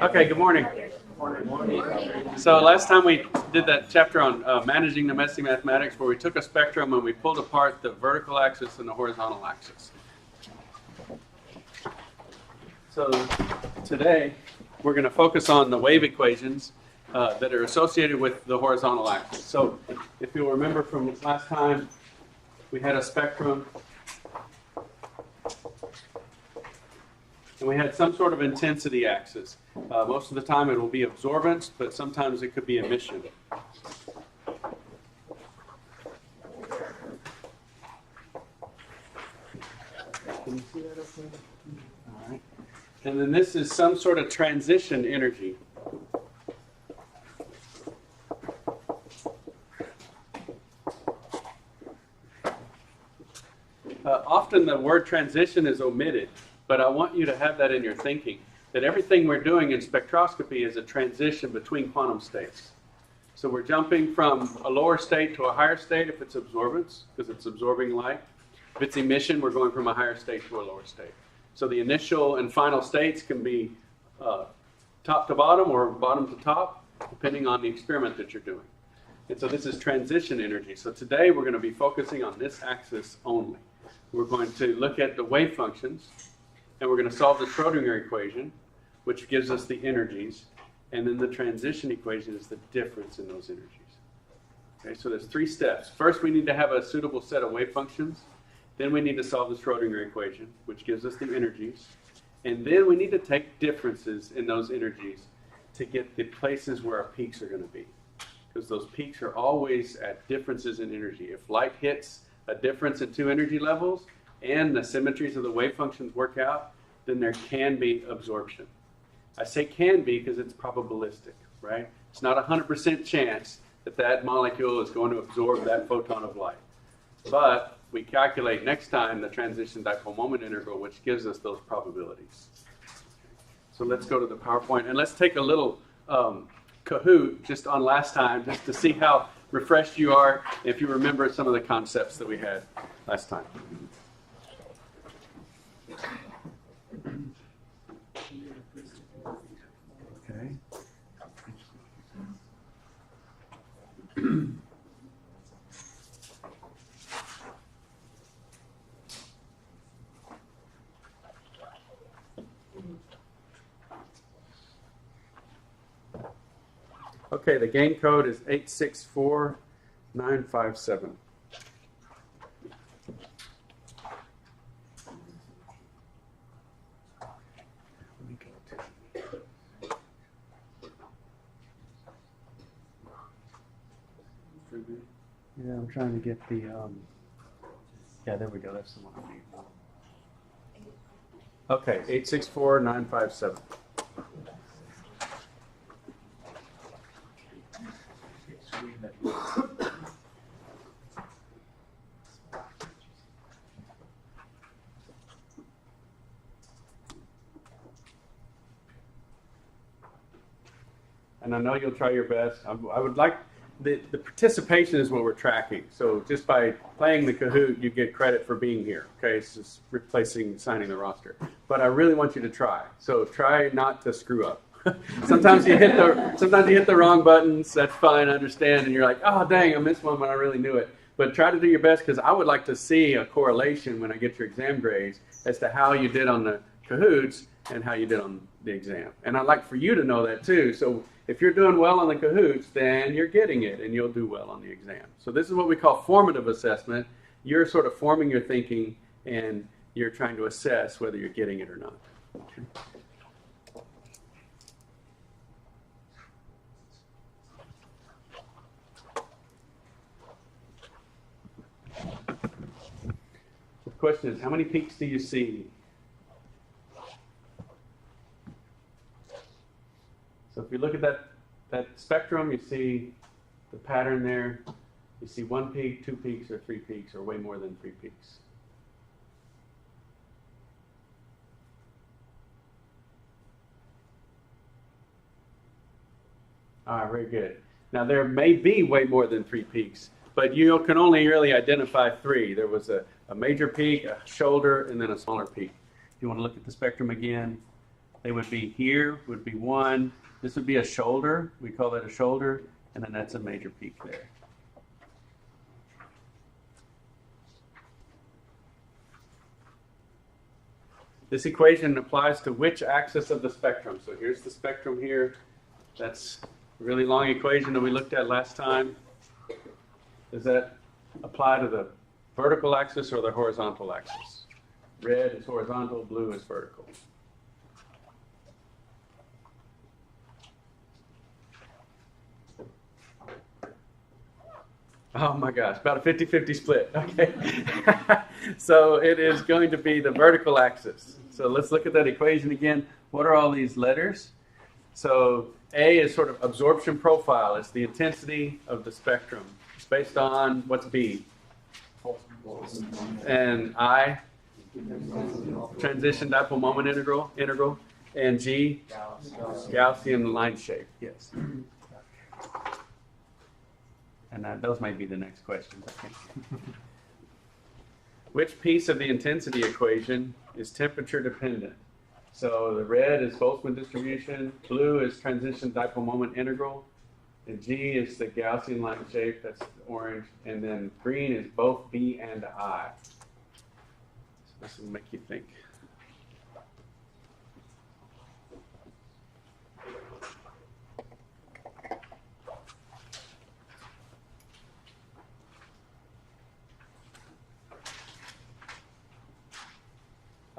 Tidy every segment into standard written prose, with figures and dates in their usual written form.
Okay, good morning. So last time we did that chapter on managing domestic mathematics where we took a spectrum and we pulled apart the vertical axis and the horizontal axis. So today we're going to focus on the wave equations that are associated with the horizontal axis. So if you'll remember from last time, we had a spectrum and we had some sort of intensity axis. Most of the time it will be absorbance, but sometimes it could be emission. Can you see that up there? All right. And then this is some sort of transition energy. Often the word transition is omitted, but I want you to have that in your thinking, that everything we're doing in spectroscopy is a transition between quantum states. So we're jumping from a lower state to a higher state if it's absorbance, because it's absorbing light. If it's emission, we're going from a higher state to a lower state. So the initial and final states can be top to bottom or bottom to top, depending on the experiment that you're doing. And so this is transition energy. So today we're going to be focusing on this axis only. We're going to look at the wave functions, and we're going to solve the Schrodinger equation, which gives us the energies, and then the transition equation is the difference in those energies. Okay, so there's three steps. First, we need to have a suitable set of wave functions. Then we need to solve the Schrodinger equation, which gives us the energies. And then we need to take differences in those energies to get the places where our peaks are going to be. Because those peaks are always at differences in energy. If light hits a difference in two energy levels and the symmetries of the wave functions work out, then there can be absorption. I say can be because it's probabilistic, right? It's not a 100% chance that that molecule is going to absorb that photon of light. But we calculate next time the transition dipole moment integral, which gives us those probabilities. So let's go to the PowerPoint, and let's take a little Kahoot just on last time, just to see how refreshed you are if you remember some of the concepts that we had last time. Okay. Okay, the gain code is 864957. Yeah, I'm trying to get the, yeah, there we go, that's the one I need. Okay, 864957. And I know you'll try your best. I would like, the participation is what we're tracking. So just by playing the Kahoot, you get credit for being here. Okay, it's just replacing signing the roster. But I really want you to try. So try not to screw up. Sometimes you hit the wrong buttons. That's fine, I understand. And you're like, oh dang, I missed one when I really knew it. But try to do your best, because I would like to see a correlation when I get your exam grades as to how you did on the Kahoots and how you did on the exam. And I'd like for you to know that too. So if you're doing well on the Kahoots, then you're getting it and you'll do well on the exam. So this is what we call formative assessment. You're sort of forming your thinking and you're trying to assess whether you're getting it or not. Okay. The question is, how many peaks do you see? So if you look at that spectrum, you see the pattern there. You see one peak, two peaks, or three peaks, or way more than three peaks. All right, very good. Now there may be way more than three peaks, but you can only really identify three. There was a major peak, a shoulder, and then a smaller peak. You want to look at the spectrum again? They would be here, would be 1. This would be a shoulder. We call that a shoulder. And then that's a major peak there. This equation applies to which axis of the spectrum? So here's the spectrum here. That's a really long equation that we looked at last time. Does that apply to the vertical axis or the horizontal axis? Red is horizontal, blue is vertical. Oh my gosh, about a 50-50 split. Okay. So it is going to be the vertical axis. So let's look at that equation again. What are all these letters? So A is sort of absorption profile. It's the intensity of the spectrum. It's based on what's B? And I? Transition dipole moment integral. And G? Gaussian line shape. Yes. And those might be the next questions, I think. Which piece of the intensity equation is temperature dependent? So the red is Boltzmann distribution, blue is transition dipole moment integral, and G is the Gaussian line shape, that's orange, and then green is both B and I. So this will make you think.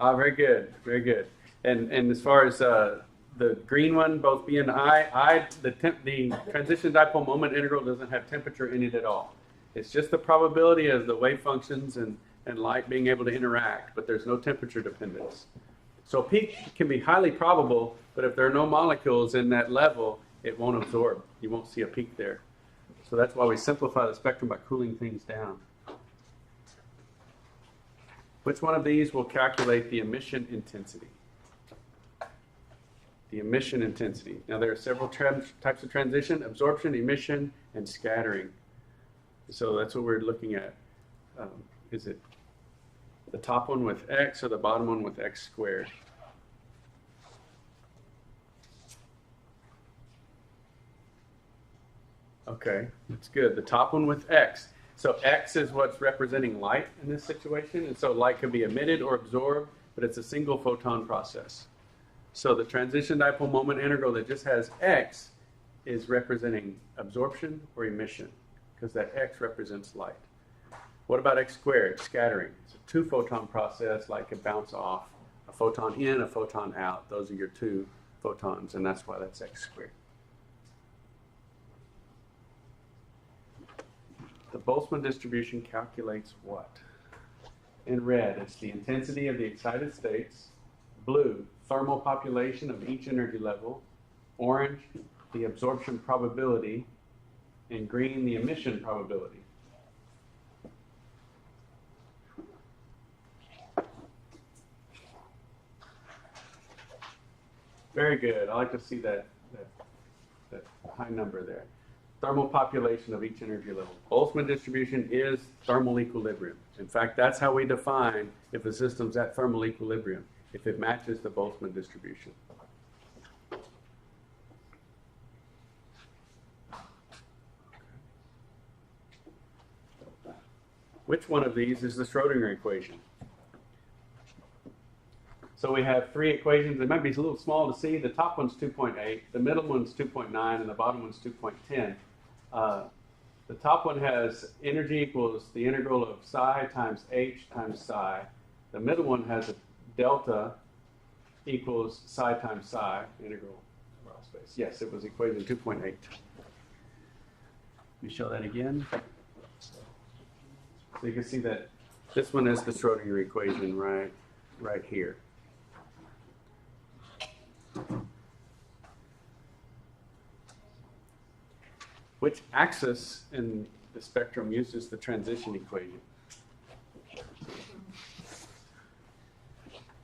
Very good, very good. And as far as the green one, both B and the transition dipole moment integral doesn't have temperature in it at all. It's just the probability of the wave functions and light being able to interact, but there's no temperature dependence. So a peak can be highly probable, but if there are no molecules in that level, it won't absorb. You won't see a peak there. So that's why we simplify the spectrum by cooling things down. Which one of these will calculate the emission intensity? The emission intensity. Now there are several types of transition: absorption, emission, and scattering. So that's what we're looking at. Is it the top one with x or the bottom one with x squared? Okay, that's good. The top one with x. So x is what's representing light in this situation, and so light can be emitted or absorbed, but it's a single photon process. So the transition dipole moment integral that just has x is representing absorption or emission, because that x represents light. What about x squared, scattering? It's a 2-photon process. Light can bounce off a photon in, a photon out. Those are your 2 photons, and that's why that's x squared. The Boltzmann distribution calculates what? In red, it's the intensity of the excited states. Blue, thermal population of each energy level. Orange, the absorption probability. And green, the emission probability. Very good. I like to see that high number there. Thermal population of each energy level. Boltzmann distribution is thermal equilibrium. In fact, that's how we define if a system's at thermal equilibrium, if it matches the Boltzmann distribution. Which one of these is the Schrodinger equation? So we have 3 equations. They might be a little small to see. The top one's 2.8, the middle one's 2.9, and the bottom one's 2.10. The top one has energy equals the integral of psi times h times psi. The middle one has a delta equals psi times psi, integral of raw space. Yes, it was equation 2.8. Let me show that again. So you can see that this one is the Schrodinger equation right here. Which axis in the spectrum uses the transition equation?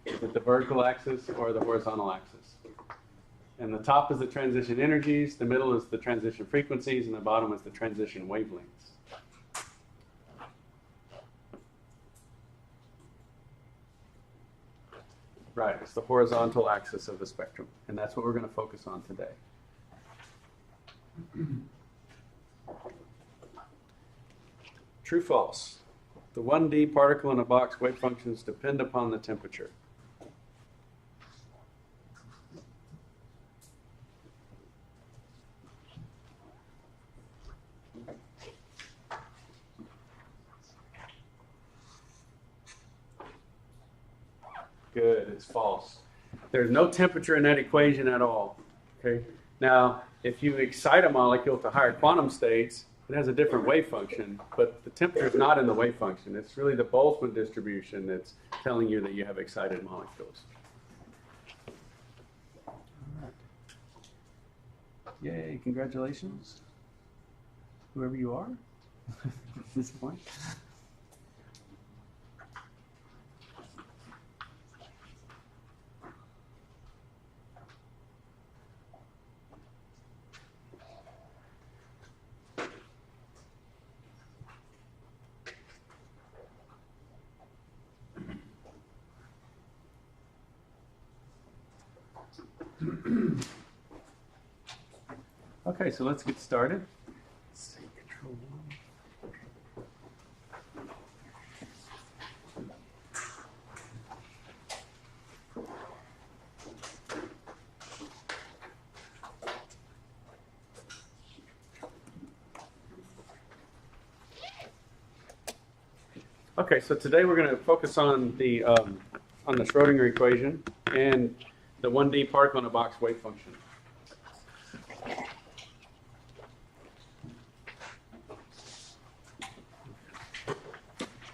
Is it the vertical axis or the horizontal axis? And the top is the transition energies, the middle is the transition frequencies, and the bottom is the transition wavelengths. Right, it's the horizontal axis of the spectrum, and that's what we're going to focus on today. True, false. The 1D particle in a box wave functions depend upon the temperature. Good, it's false. There's no temperature in that equation at all. Okay. Now, if you excite a molecule to higher quantum states, it has a different wave function, but the temperature is not in the wave function. It's really the Boltzmann distribution that's telling you that you have excited molecules. All right. Yay, congratulations, whoever you are at this point. Okay, so let's get started. Let's see, control 1. Okay, so today we're going to focus on the Schrodinger equation and the 1D particle in a box wave function.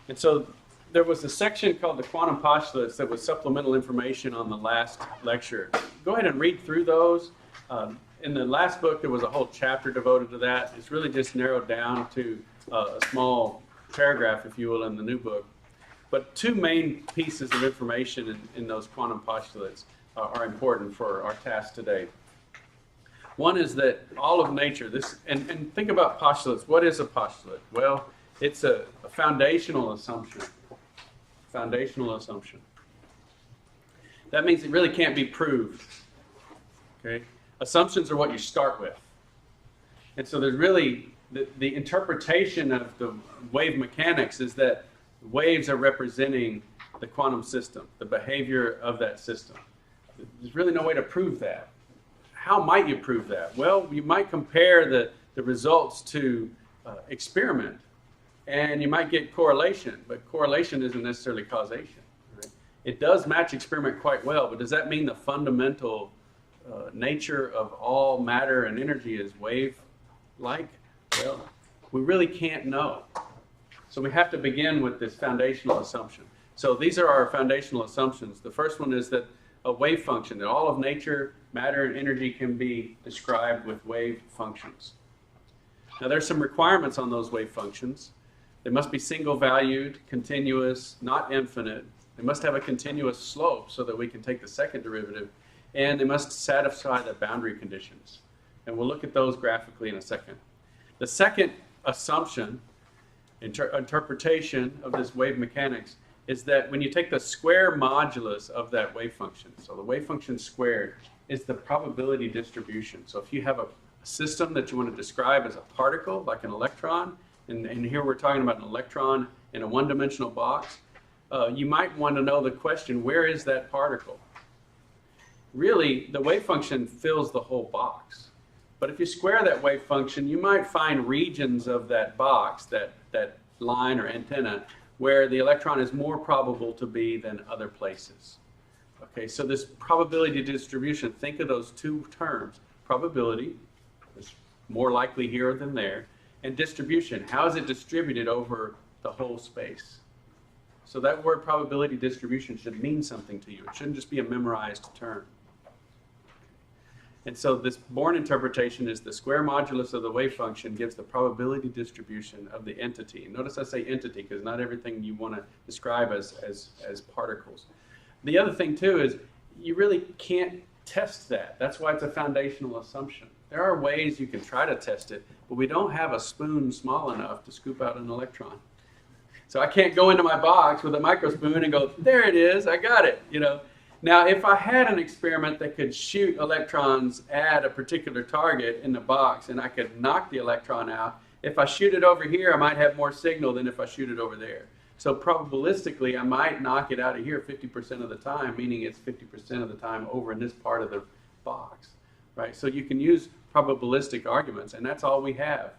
And so there was a section called the quantum postulates that was supplemental information on the last lecture. Go ahead and read through those. In the last book, there was a whole chapter devoted to that. It's really just narrowed down to a small paragraph, if you will, in the new book. But two main pieces of information in those quantum postulates are important for our task today. One is that all of nature, and think about postulates. What is a postulate? Well, it's a foundational assumption. Foundational assumption. That means it really can't be proved. Okay? Assumptions are what you start with. And so there's really, the interpretation of the wave mechanics is that waves are representing the quantum system, the behavior of that system. There's really no way to prove that. How might you prove that? Well, you might compare the results to experiment, and you might get correlation, but correlation isn't necessarily causation. Right? It does match experiment quite well, but does that mean the fundamental nature of all matter and energy is wave-like? Well, we really can't know. So we have to begin with this foundational assumption. So these are our foundational assumptions. The first one is that a wave function, that all of nature, matter, and energy can be described with wave functions. Now there's some requirements on those wave functions. They must be single-valued, continuous, not infinite. They must have a continuous slope so that we can take the second derivative. And they must satisfy the boundary conditions. And we'll look at those graphically in a second. The second assumption, interpretation of this wave mechanics, is that when you take the square modulus of that wave function, so the wave function squared is the probability distribution. So if you have a system that you want to describe as a particle, like an electron, and here we're talking about an electron in a one-dimensional box, you might want to know the question, where is that particle? Really, the wave function fills the whole box. But if you square that wave function, you might find regions of that box, that line or antenna, where the electron is more probable to be than other places. Okay, so this probability distribution, think of those two terms. Probability, is more likely here than there, and distribution, how is it distributed over the whole space? So that word probability distribution should mean something to you. It shouldn't just be a memorized term. And so this Born interpretation is the square modulus of the wave function gives the probability distribution of the entity. And notice I say entity because not everything you want to describe as particles. The other thing too is you really can't test that. That's why it's a foundational assumption. There are ways you can try to test it, but we don't have a spoon small enough to scoop out an electron. So I can't go into my box with a microspoon and go, there it is, I got it. You know, Now, if I had an experiment that could shoot electrons at a particular target in the box and I could knock the electron out, if I shoot it over here, I might have more signal than if I shoot it over there. So probabilistically, I might knock it out of here 50% of the time, meaning it's 50% of the time over in this part of the box, right? So you can use probabilistic arguments, and that's all we have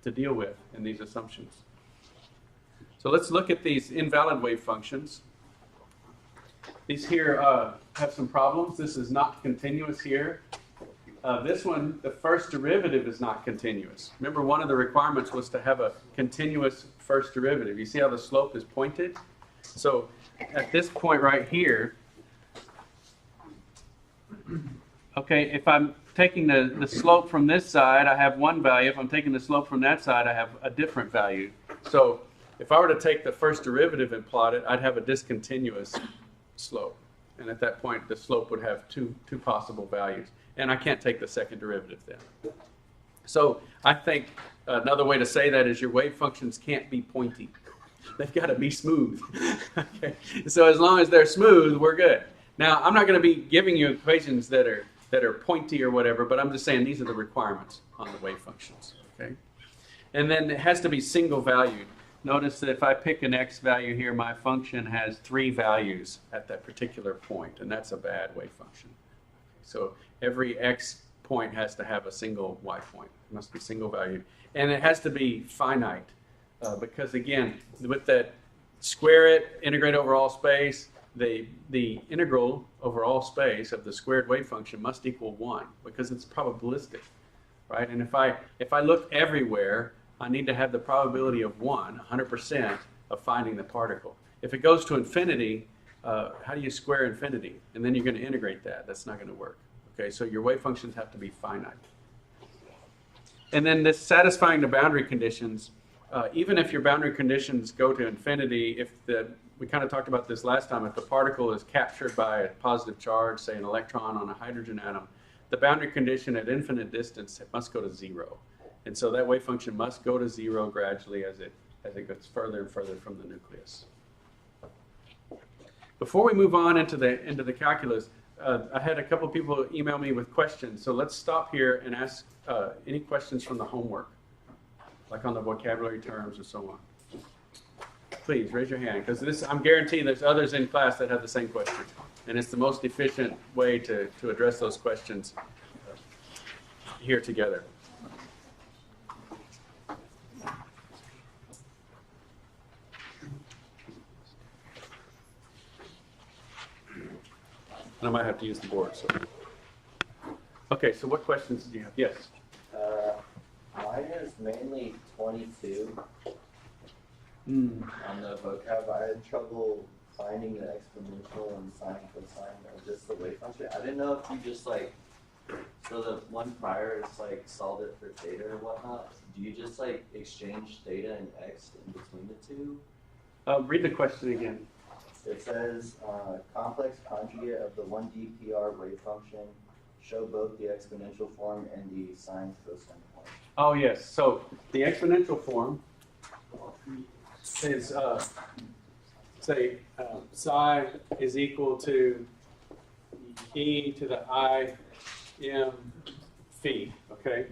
to deal with in these assumptions. So let's look at these invalid wave functions. These here have some problems. This is not continuous here. This one, the first derivative is not continuous. Remember, one of the requirements was to have a continuous first derivative. You see how the slope is pointed? So at this point right here, okay, if I'm taking the slope from this side, I have one value. If I'm taking the slope from that side, I have a different value. So if I were to take the first derivative and plot it, I'd have a discontinuous slope. And at that point, the slope would have two possible values. And I can't take the second derivative then. So I think another way to say that is your wave functions can't be pointy. They've got to be smooth. Okay. So as long as they're smooth, we're good. Now, I'm not going to be giving you equations that are pointy or whatever, but I'm just saying these are the requirements on the wave functions. Okay. And then it has to be single valued. Notice that if I pick an x value here, my function has 3 values at that particular point, and that's a bad wave function. So every x point has to have a single y point. It must be single valued. And it has to be finite, because again, with that square it, integrate over all space, the integral over all space of the squared wave function must equal 1, because it's probabilistic, right? And if I look everywhere, I need to have the probability of 100% of finding the particle. If it goes to infinity, how do you square infinity? And then you're going to integrate that. That's not going to work. Okay, so your wave functions have to be finite. And then this satisfying the boundary conditions, even if your boundary conditions go to infinity, we kind of talked about this last time, if the particle is captured by a positive charge, say an electron on a hydrogen atom, the boundary condition at infinite distance, it must go to 0. And so that wave function must go to 0 gradually as it gets further and further from the nucleus. Before we move on into the calculus, I had a couple of people email me with questions. So let's stop here and ask any questions from the homework, like on the vocabulary terms or so on. Please raise your hand, because I'm guaranteeing there's others in class that have the same question. And it's the most efficient way to address those questions here together. And I might have to use the board. So. Okay, so what questions do you have? Yes? Mine is mainly 22 on the vocab. I had trouble finding the exponential and sine, cosine, or just the wave function. I didn't know if you just so the one prior is solved it for theta or whatnot. Do you just exchange theta and x in between the two? Read the question again. It says complex conjugate of the 1D PR wave function. Show both the exponential form and the sine cosine form. Oh yes. So the exponential form is say psi is equal to e to the I m phi. Okay.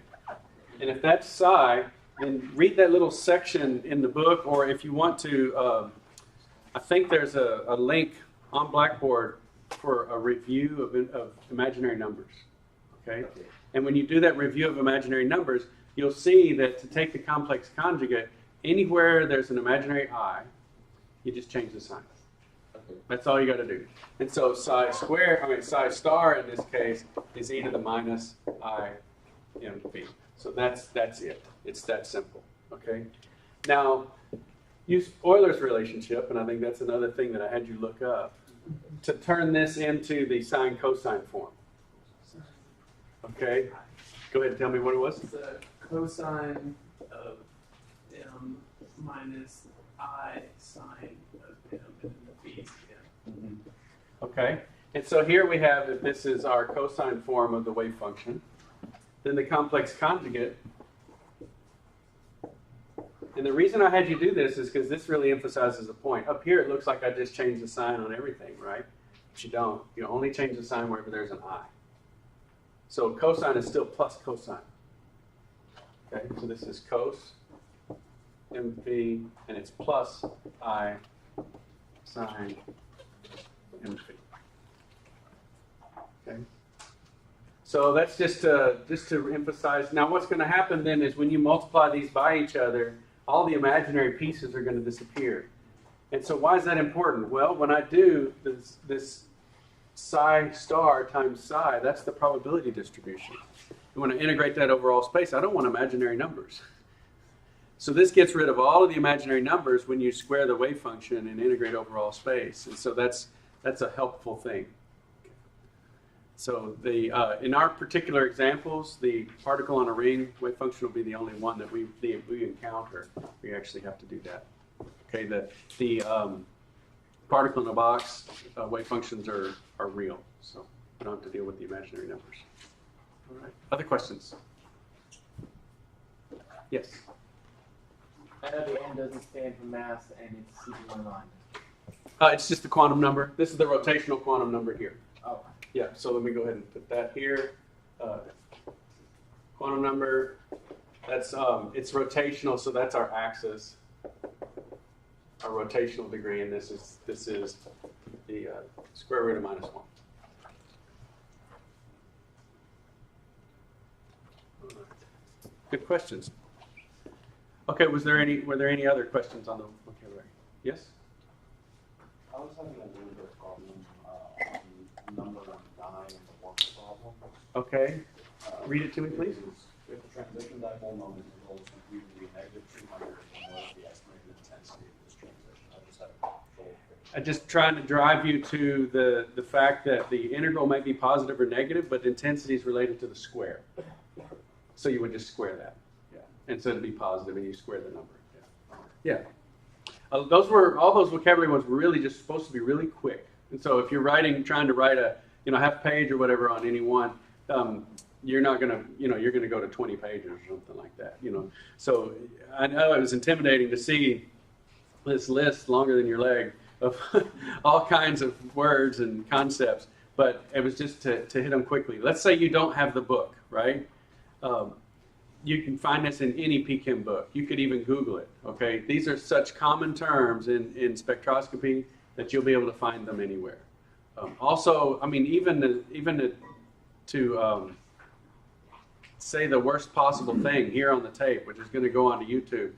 And if that's psi, then read that little section in the book, or if you want to. I think there's a link on Blackboard for a review of imaginary numbers, okay? And when you do that review of imaginary numbers, you'll see that to take the complex conjugate, anywhere there's an imaginary I, you just change the sign. Okay. That's all you got to do. And so psi star in this case is e to the minus I m phi. So that's it. It's that simple, okay? Now, use Euler's relationship, and I think that's another thing that I had you look up, to turn this into the sine cosine form. Okay? Go ahead and tell me what it was. It's a cosine of m minus I sine of m and the phi is m. Okay? And so here we have that this is our cosine form of the wave function. Then the complex conjugate. And the reason I had you do this is because this really emphasizes a point. Up here, it looks like I just changed the sign on everything, right? But you don't. You only change the sign wherever there's an I. So cosine is still plus cosine. Okay, so this is cos mp, and it's plus I sine mp. Okay. So that's just to emphasize. Now what's going to happen then is when you multiply these by each other, all the imaginary pieces are going to disappear. And so why is that important? Well, when I do this psi star times psi, that's the probability distribution. And when I integrate that over all space, I don't want imaginary numbers. So this gets rid of all of the imaginary numbers when you square the wave function and integrate over all space. And so that's a helpful thing. So in our particular examples, the particle on a ring wave function will be the only one that we encounter. We actually have to do that. Okay, the particle in a box wave functions are real, so we don't have to deal with the imaginary numbers. All right. Other questions? Yes. I know the N doesn't stand for mass, and it's super line. It's just the quantum number. This is the rotational quantum number here. Oh. Yeah, so let me go ahead and put that here. Quantum number, that's it's rotational, so that's our axis, our rotational degree, and this is the square root of -1. All right. Good questions. Okay, were there any other questions on the vocabulary? Yes? I was having a little bit of problem on number 9 in the work problem. Okay. Read it to me, please. If the transition dipole moment results in usually negative 200, and what is the estimated intensity of this transition? I just had a control. I'm just trying to drive you to the fact that the integral may be positive or negative, but intensity is related to the square. So you would just square that. Yeah. And so it'd be positive, and you square the number. Yeah. All those vocabulary ones were really just supposed to be really quick. And so if you're trying to write a half page or whatever on any one, you're not gonna you're gonna go to 20 pages or something like that. So I know it was intimidating to see this list longer than your leg of all kinds of words and concepts, but it was just to hit them quickly. Let's say you don't have the book, right? You can find this in any PChem book. You could even Google it, okay? These are such common terms in spectroscopy that you'll be able to find them anywhere. Also, I mean, even to say the worst possible thing here on the tape, which is going to go onto YouTube,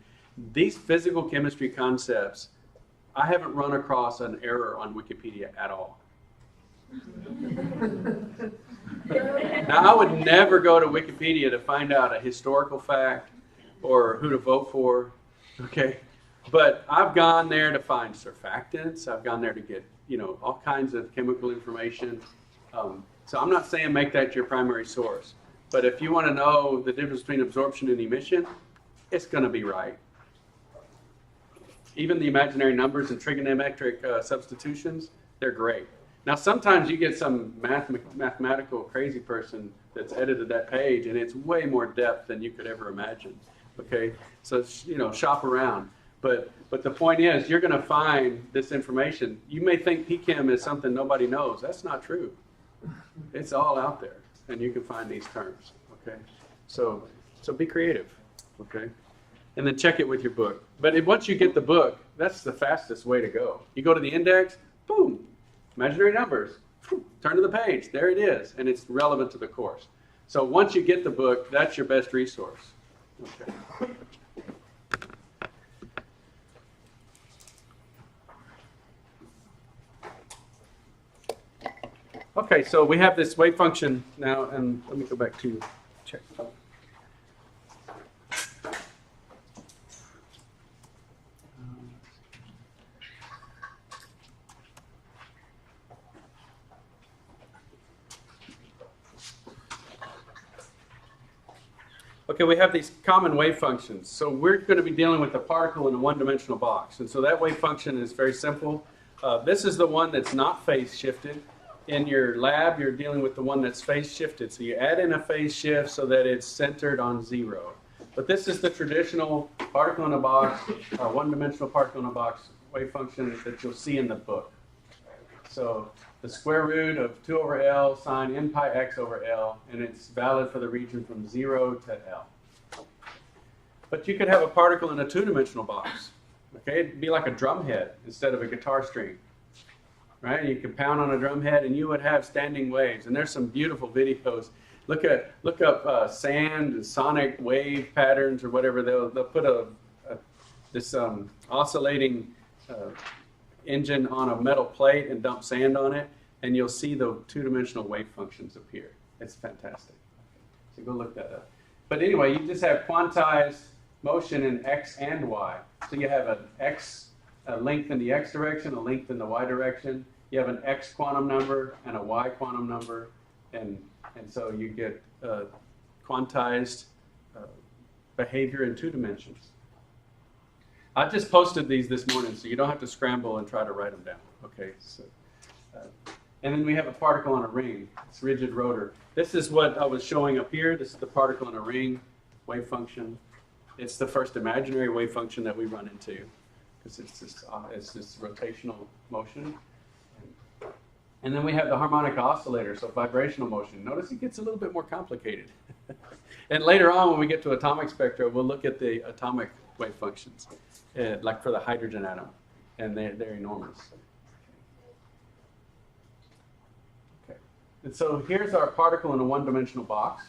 these physical chemistry concepts, I haven't run across an error on Wikipedia at all. Now, I would never go to Wikipedia to find out a historical fact or who to vote for, okay? But I've gone there to find surfactants. I've gone there to get, all kinds of chemical information. So I'm not saying make that your primary source. But if you want to know the difference between absorption and emission, it's going to be right. Even the imaginary numbers and trigonometric substitutions, they're great. Now, sometimes you get some mathematical crazy person that's edited that page, and it's way more depth than you could ever imagine. Okay, so shop around. But the point is, you're going to find this information. You may think PChem is something nobody knows. That's not true. It's all out there, and you can find these terms. Okay, so be creative. Okay, and then check it with your book. But once you get the book, that's the fastest way to go. You go to the index, boom. Imaginary numbers, turn to the page, there it is, and it's relevant to the course. So once you get the book, that's your best resource. Okay. Okay, so we have this wave function now, and let me go back to check. Okay, we have these common wave functions. So we're going to be dealing with the particle in a one-dimensional box. And so that wave function is very simple. This is the one that's not phase shifted. In your lab, you're dealing with the one that's phase shifted. So you add in a phase shift so that it's centered on 0. But this is the traditional particle in a box, one-dimensional particle in a box wave function that you'll see in the book. So the square root of 2 over L sine n pi x over L, and it's valid for the region from 0 to L. But you could have a particle in a two-dimensional box. Okay, it'd be like a drum head instead of a guitar string. Right? You could pound on a drum head and you would have standing waves. And there's some beautiful videos. Look up sand and sonic wave patterns or whatever. They'll put this oscillating engine on a metal plate and dump sand on it, and you'll see the two-dimensional wave functions appear. It's fantastic. So go look that up. But anyway, you just have quantized motion in x and y. So you have a length in the x direction, a length in the y direction. You have an x quantum number and a y quantum number, and so you get quantized behavior in 2 dimensions. I just posted these this morning, so you don't have to scramble and try to write them down. Okay, so, and then we have a particle on a ring. It's rigid rotor. This is what I was showing up here. This is the particle in a ring wave function. It's the first imaginary wave function that we run into, because it's this rotational motion. And then we have the harmonic oscillator, so vibrational motion. Notice it gets a little bit more complicated. And later on, when we get to atomic spectra, we'll look at the atomic wave functions, like for the hydrogen atom, and they're enormous. Okay. And so here's our particle in a one-dimensional box.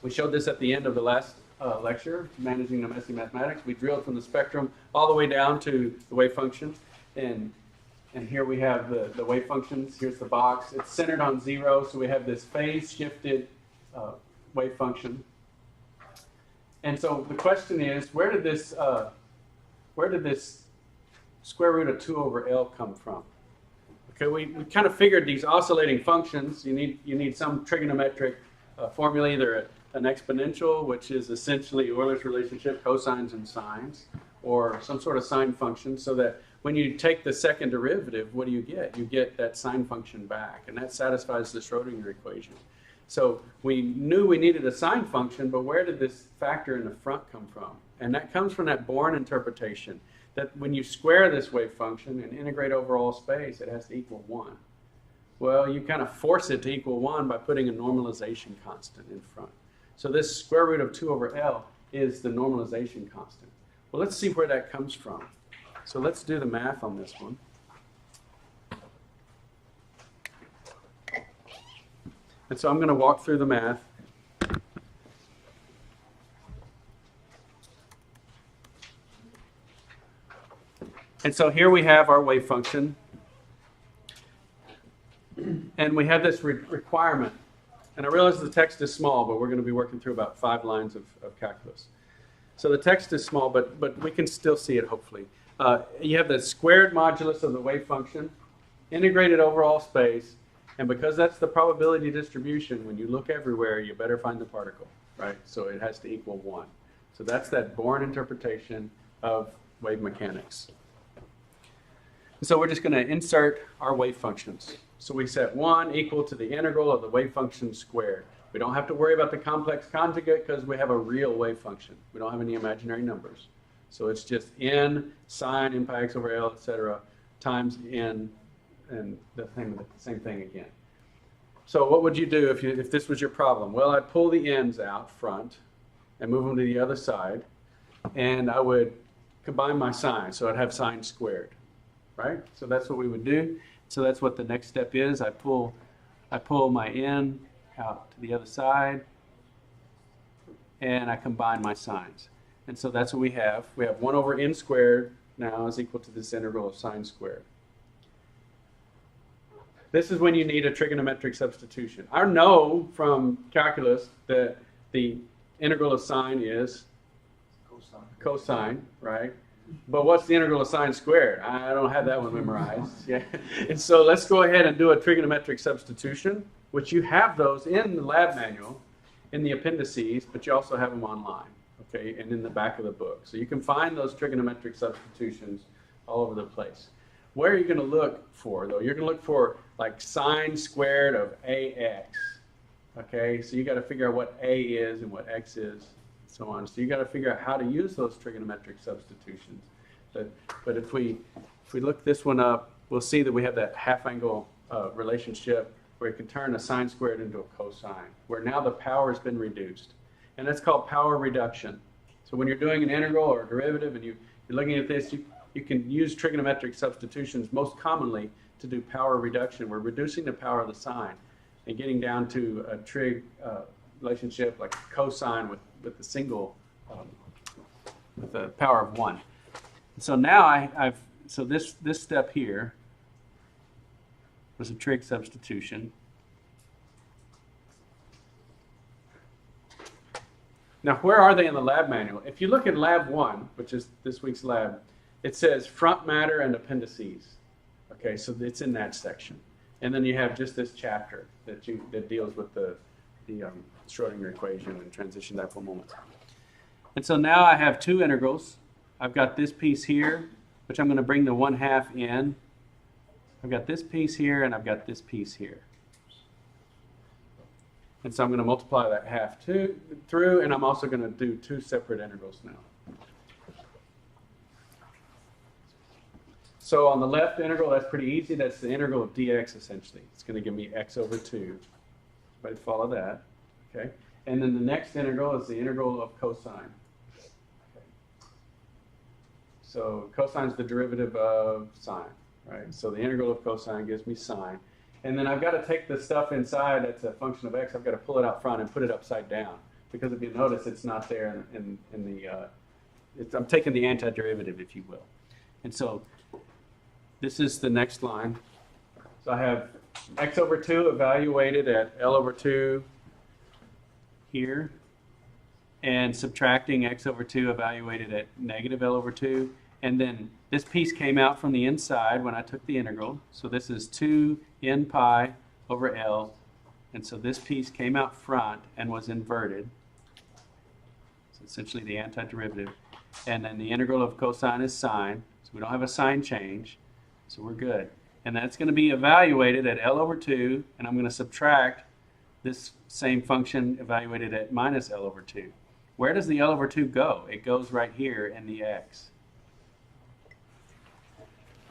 We showed this at the end of the last lecture, Managing the Messy Mathematics. We drilled from the spectrum all the way down to the wave function, and here we have the wave functions. Here's the box. It's centered on 0, so we have this phase-shifted wave function. And so the question is, where did this square root of 2 over L come from? Okay, we kind of figured these oscillating functions, you need some trigonometric formula, either an exponential, which is essentially Euler's relationship, cosines and sines, or some sort of sine function, so that when you take the second derivative, what do you get? You get that sine function back, and that satisfies the Schrodinger equation. So we knew we needed a sine function, but where did this factor in the front come from? And that comes from that Born interpretation, that when you square this wave function and integrate over all space, it has to equal 1. Well, you kind of force it to equal 1 by putting a normalization constant in front. So this square root of 2 over L is the normalization constant. Well, let's see where that comes from. So let's do the math on this one. And so I'm going to walk through the math. And so here we have our wave function. And we have this requirement. And I realize the text is small, but we're going to be working through about 5 lines of calculus. So the text is small, but we can still see it, hopefully. You have the squared modulus of the wave function, integrated over all space, and because that's the probability distribution, when you look everywhere, you better find the particle, right? So it has to equal 1. So that's that Born interpretation of wave mechanics. So we're just going to insert our wave functions. So we set 1 equal to the integral of the wave function squared. We don't have to worry about the complex conjugate because we have a real wave function. We don't have any imaginary numbers. So it's just n sine n pi x over L, etc., times n, and the same thing again. So what would you do if this was your problem? Well, I'd pull the ends out front and move them to the other side, and I would combine my sine. So I'd have sine squared, right? So that's what we would do. So that's what the next step is. I pull my n out to the other side, and I combine my sines. And so that's what we have. We have 1 over n squared now is equal to this integral of sine squared. This is when you need a trigonometric substitution. I know from calculus that the integral of sine is cosine, right? But what's the integral of sine squared? I don't have that one memorized. Yeah. And so let's go ahead and do a trigonometric substitution, which you have those in the lab manual, in the appendices, but you also have them online, okay, and in the back of the book. So you can find those trigonometric substitutions all over the place. Where are you going to look for, though? You're going to look for, like, sine squared of ax, okay? So you got to figure out what a is and what x is, and so on. So you got to figure out how to use those trigonometric substitutions. But if we look this one up, we'll see that we have that half angle relationship where you can turn a sine squared into a cosine, where now the power has been reduced. And that's called power reduction. So when you're doing an integral or a derivative and you're looking at this, you can use trigonometric substitutions most commonly to do power reduction. We're reducing the power of the sine and getting down to a trig relationship like cosine with the single, with the power of 1. So now so this step here was a trig substitution. Now, where are they in the lab manual? If you look at lab 1, which is this week's lab, it says front matter and appendices. Okay, so it's in that section. And then you have just this chapter that deals with the Schrodinger equation and transition dipole moments. And so now I have two integrals. I've got this piece here, which I'm going to bring the 1/2 in. I've got this piece here, and I've got this piece here. And so I'm going to multiply that 1/2 through, and I'm also going to do two separate integrals now. So on the left integral, that's pretty easy. That's the integral of dx, essentially. It's going to give me x over 2. But follow that. Okay. And then the next integral is the integral of cosine. Okay. So cosine is the derivative of sine, right? So the integral of cosine gives me sine. And then I've got to take the stuff inside that's a function of x. I've got to pull it out front and put it upside down. Because if you notice, it's not there in the... I'm taking the antiderivative, if you will. And so this is the next line. So I have x over 2 evaluated at L over 2 here, and subtracting x over 2 evaluated at negative L over 2. And then this piece came out from the inside when I took the integral. So this is 2 n pi over L. And so this piece came out front and was inverted. So essentially the antiderivative. And then the integral of cosine is sine. So we don't have a sign change. So we're good. And that's going to be evaluated at L over 2. And I'm going to subtract this same function evaluated at minus L over 2. Where does the L over 2 go? It goes right here in the x.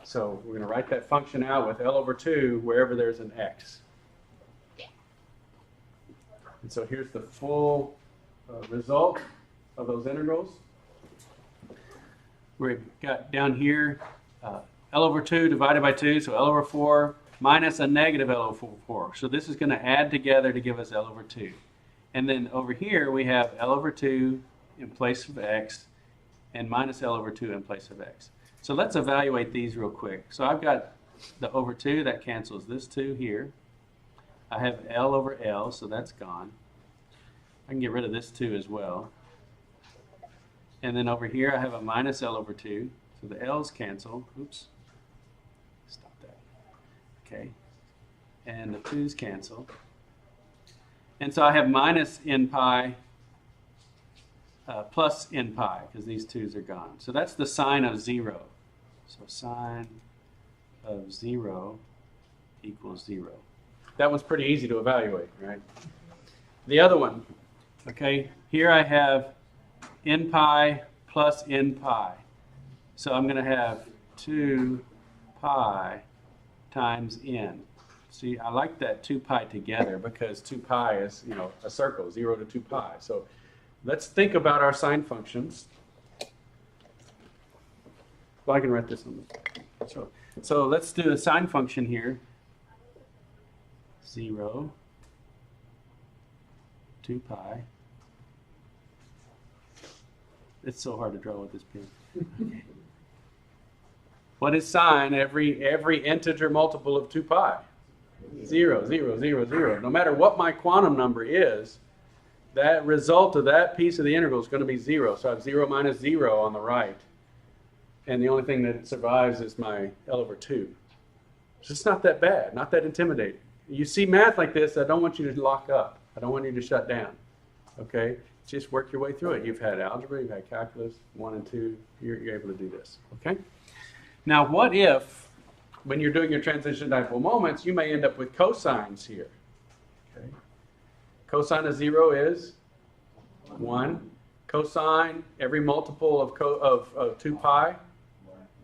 So we're going to write that function out with L over 2 wherever there's an x. And so here's the full result of those integrals. We've got down here L over 2 divided by 2, so L over 4 minus a negative L over 4. So this is going to add together to give us L over 2. And then over here we have L over 2 in place of x and minus L over 2 in place of x. So let's evaluate these real quick. So I've got the over 2, that cancels this 2 here. I have L over L, so that's gone. I can get rid of this 2 as well. And then over here I have a minus L over 2, so the L's cancel. Oops. Stop that. Okay. And the 2's cancel. And so I have minus n pi plus n pi, because these 2's are gone. So that's the sine of 0. So sine of 0 equals 0. That one's pretty easy to evaluate, right? The other one, okay, here I have n pi plus n pi. So I'm going to have 2 pi times n. See, I like that 2 pi together because 2 pi is, a circle, 0 to 2 pi. So let's think about our sine functions. Well, I can write this on the... So let's do a sine function here. 0, 2 pi. It's so hard to draw with this pen. Okay. What is sine? Every integer multiple of 2 pi. 0, 0, 0, 0. No matter what my quantum number is, that result of that piece of the integral is going to be 0. So I have 0 minus 0 on the right. And the only thing that survives is my L over 2. So it's not that bad, not that intimidating. You see math like this, I don't want you to lock up. I don't want you to shut down. Okay? Just work your way through it. You've had algebra, you've had calculus, 1 and 2. You're able to do this. Okay? Now, what if, when you're doing your transition dipole moments, you may end up with cosines here. Okay? Cosine of 0 is 1. Cosine, every multiple of 2 pi,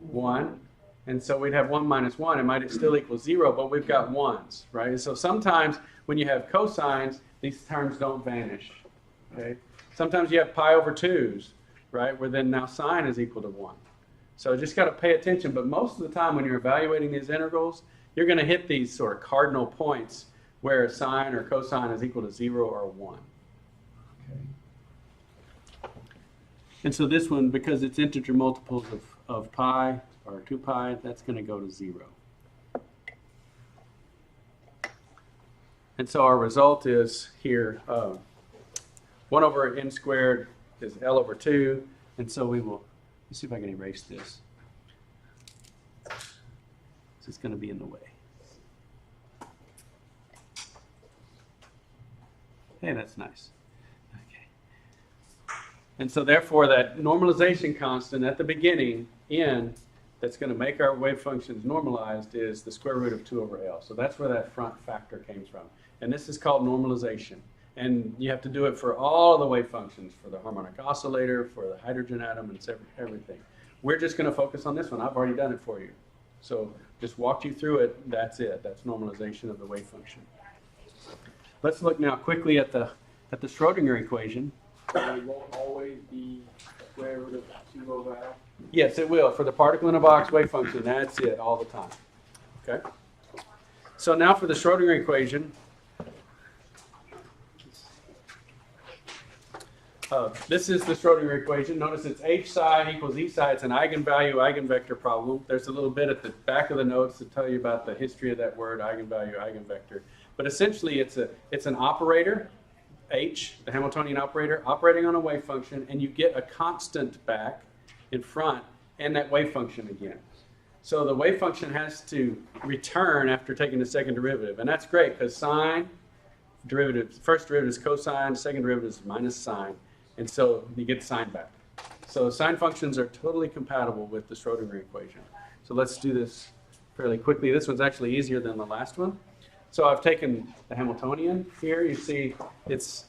1. And so we'd have 1 minus 1. It might still equal 0, but we've got 1s, right? So sometimes when you have cosines, these terms don't vanish, okay? Sometimes you have pi over 2s, right, where then now sine is equal to 1. So just got to pay attention. But most of the time when you're evaluating these integrals, you're going to hit these sort of cardinal points where sine or cosine is equal to 0 or 1. Okay. And so this one, because it's integer multiples of pi, or 2 pi, that's going to go to 0. And so our result is here, 1 over n squared is L over 2. And so we will, let's see if I can erase this. It's going to be in the way. Hey, that's nice. Okay. And so therefore that normalization constant at the beginning, n, that's going to make our wave functions normalized is the square root of 2 over L. So that's where that front factor came from. And this is called normalization. And you have to do it for all the wave functions, for the harmonic oscillator, for the hydrogen atom, and everything. We're just going to focus on this one. I've already done it for you. So just walked you through it. That's it. That's normalization of the wave function. Let's look now quickly at the Schrodinger equation. So it won't always be square root of 2 over L. Yes, it will. For the particle in a box wave function, that's it all the time. Okay? So now for the Schrodinger equation, this is the Schrodinger equation. Notice it's h psi equals e psi. It's an eigenvalue, eigenvector problem. There's a little bit at the back of the notes to tell you about the history of that word, eigenvalue, eigenvector. But essentially, it's an operator, h, the Hamiltonian operator, operating on a wave function, and you get a constant back in front and that wave function again. So the wave function has to return after taking the second derivative. And that's great because sine, derivative, first derivative is cosine, second derivative is minus sine. And so you get the sine back. So sine functions are totally compatible with the Schrodinger equation. So let's do this fairly quickly. This one's actually easier than the last one. So I've taken the Hamiltonian here. You see it's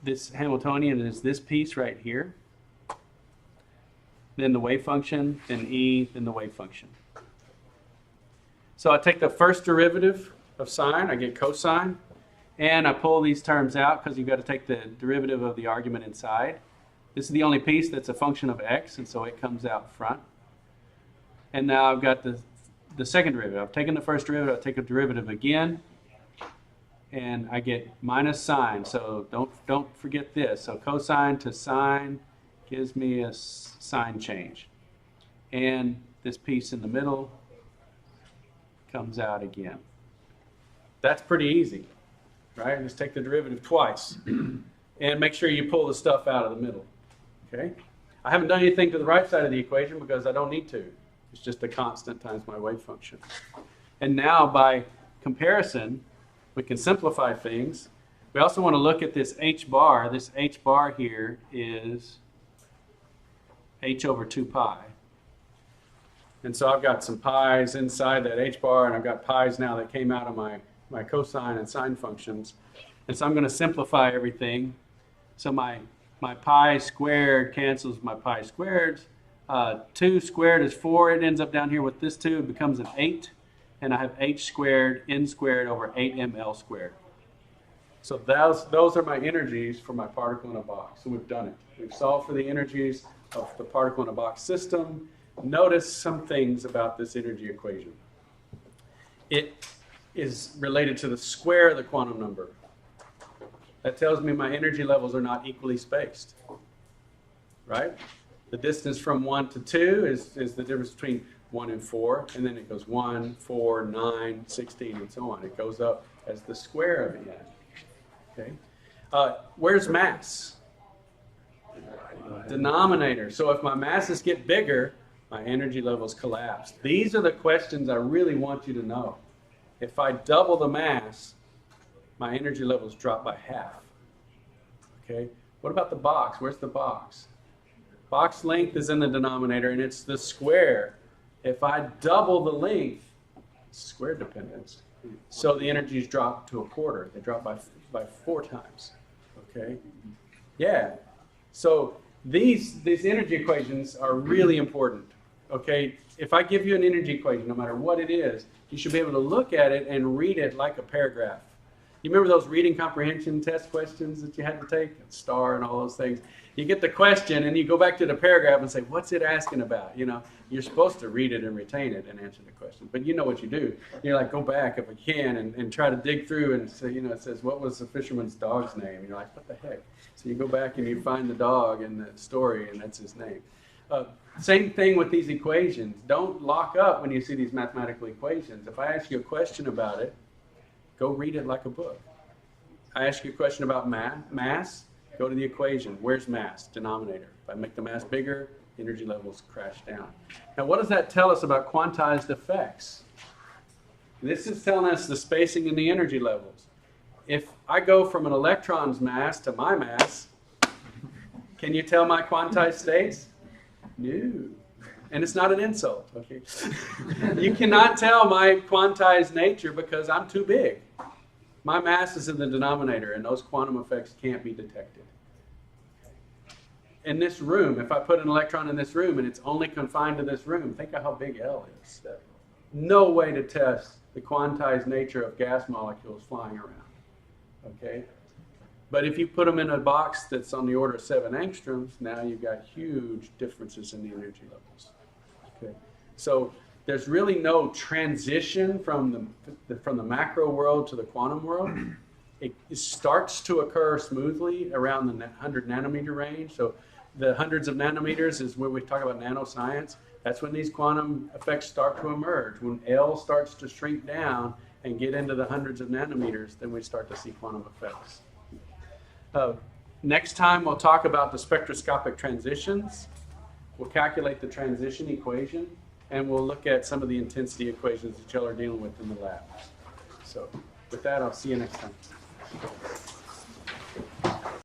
this Hamiltonian is this piece right here. Then the wave function, then e, then the wave function. So I take the first derivative of sine, I get cosine, and I pull these terms out because you've got to take the derivative of the argument inside. This is the only piece that's a function of x, and so it comes out front. And now I've got the second derivative. I've taken the first derivative, I take a derivative again, and I get minus sine. So don't forget this. So cosine to sine gives me a sign change. And this piece in the middle comes out again. That's pretty easy, right? Just take the derivative twice and make sure you pull the stuff out of the middle, okay? I haven't done anything to the right side of the equation because I don't need to. It's just a constant times my wave function. And now by comparison, we can simplify things. We also want to look at this h bar. This h bar here is h over 2 pi. And so I've got some pi's inside that h bar, and I've got pi's now that came out of my cosine and sine functions. And so I'm going to simplify everything. So my pi squared cancels my pi squareds. 2 squared is 4. It ends up down here with this 2. It becomes an 8. And I have h squared, n squared over 8ml squared. So those are my energies for my particle in a box. So we've done it. We've solved for the energies of the particle in a box system. Notice some things about this energy equation. It is related to the square of the quantum number. That tells me my energy levels are not equally spaced, right? The distance from 1 to 2 is the difference between 1 and 4, and then it goes 1, 4, 9, 16, and so on. It goes up as the square of n. Okay? Where's mass? Denominator. So if my masses get bigger, my energy levels collapse. These are the questions I really want you to know. If I double the mass, my energy levels drop by half. Okay? What about the box? Where's the box? Box length is in the denominator, and it's the square. If I double the length, it's square dependence. So the energies drop to a quarter. They drop by 4 times. Okay? Yeah. So these energy equations are really important. Okay, if I give you an energy equation, no matter what it is, you should be able to look at it and read it like a paragraph. You remember those reading comprehension test questions that you had to take? STAR and all those things. You get the question and you go back to the paragraph and say, what's it asking about? You know, you're supposed to read it and retain it and answer the question. But you know what you do. You're like, go back if I can and try to dig through and say, you know, it says, what was the fisherman's dog's name? And you're like, what the heck? So you go back and you find the dog in the story and that's his name. Same thing with these equations. Don't lock up when you see these mathematical equations. If I ask you a question about it, go read it like a book. I ask you a question about mass, go to the equation. Where's mass? Denominator. If I make the mass bigger, energy levels crash down. Now, what does that tell us about quantized effects? This is telling us the spacing in the energy levels. If I go from an electron's mass to my mass, can you tell my quantized states? No. And it's not an insult, okay? You cannot tell my quantized nature because I'm too big. My mass is in the denominator, and those quantum effects can't be detected. In this room, if I put an electron in this room and it's only confined to this room, think of how big L is. No way to test the quantized nature of gas molecules flying around, okay? But if you put them in a box that's on the order of 7 angstroms, now you've got huge differences in the energy levels. Okay, so there's really no transition from the macro world to the quantum world. It starts to occur smoothly around the 100 nanometer range. So the hundreds of nanometers is where we talk about nanoscience. That's when these quantum effects start to emerge. When L starts to shrink down and get into the hundreds of nanometers, then we start to see quantum effects. Next time we'll talk about the spectroscopic transitions. We'll calculate the transition equation, and we'll look at some of the intensity equations that y'all are dealing with in the lab. So with that, I'll see you next time.